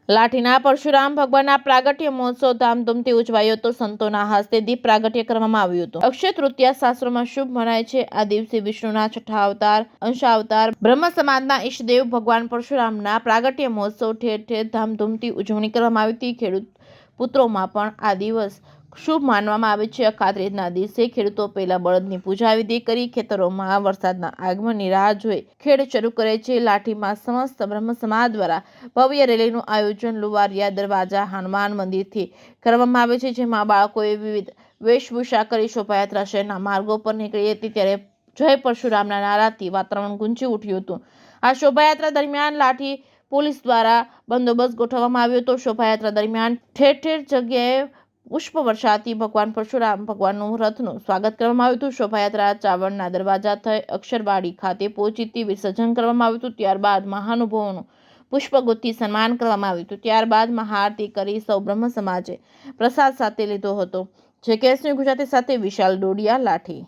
લાઠીના પરશુરામ ભગવાનના પ્રાગટ્ય મહોત્સવ ધામધૂમથી ઉજવાયો હતો। સંતોના હસ્તે દીપ પ્રાગટ્ય કરવામાં આવ્યું હતું। અક્ષય તૃતીયા શાસ્ત્રોમાં શુભ મનાય છે। આ દિવસે વિષ્ણુના છઠ્ઠા અવતાર અંશાવતાર બ્રહ્મ સમાજના ઈષ્ટદેવ ભગવાન પરશુરામના પ્રાગટ્ય મહોત્સવ ઠેર ઠેર ધામધૂમથી ઉજવણી કરવામાં આવી હતી। ખેડૂત પુત્રોમાં પણ આ દિવસ શુભ માનવામાં આવે છે। અખાત્રીજના દિવસે ખેડૂતો પહેલા બળદની પૂજા વિધિ કરી ખેતરોમાં વરસાદના આગમનની રાહ જોઈ ખેડ શરૂ કરે છે। લાઠીમાં સમસ્ત બ્રહ્મ સમાજ દ્વારા ભવ્ય રેલીનું આયોજન લુવારિયા દરવાજા હનુમાન મંદિરથી કરવામાં આવે છે, જેમાં બાળકોએ વિવિધ વેશભૂષા કરી શોભાયાત્રા શહેરના માર્ગો પર નીકળી હતી। ત્યારે જય પરશુરામના નારાથી વાતાવરણ ગુંજી ઉઠ્યું હતું। આ શોભાયાત્રા દરમિયાન લાઠી પોલીસ દ્વારા બંદોબસ્ત ગોઠવવામાં આવ્યો હતો। શોભાયાત્રા દરમિયાન ઠેર ઠેર જગ્યાએ પુષ્પ વર્ષાથી ભગવાન પરશુરામ ભગવાનનું રથનું સ્વાગત કરવામાં આવ્યું હતું। શોભાયાત્રા ચાવડના દરવાજા થઈ અક્ષરવાડી ખાતે પહોંચીથી વિસર્જન કરવામાં આવ્યું હતું। ત્યારબાદ મહાનુભાવોનું પુષ્પગુચ્છથી સન્માન કરવામાં આવ્યું હતું। ત્યારબાદ મહાઆરતી કરી સૌ બ્રહ્મ સમાજે પ્રસાદ સાથે લીધો હતો। જે કેસની ગુજરાતી સાથે વિશાલ ડોડિયા, લાઠી।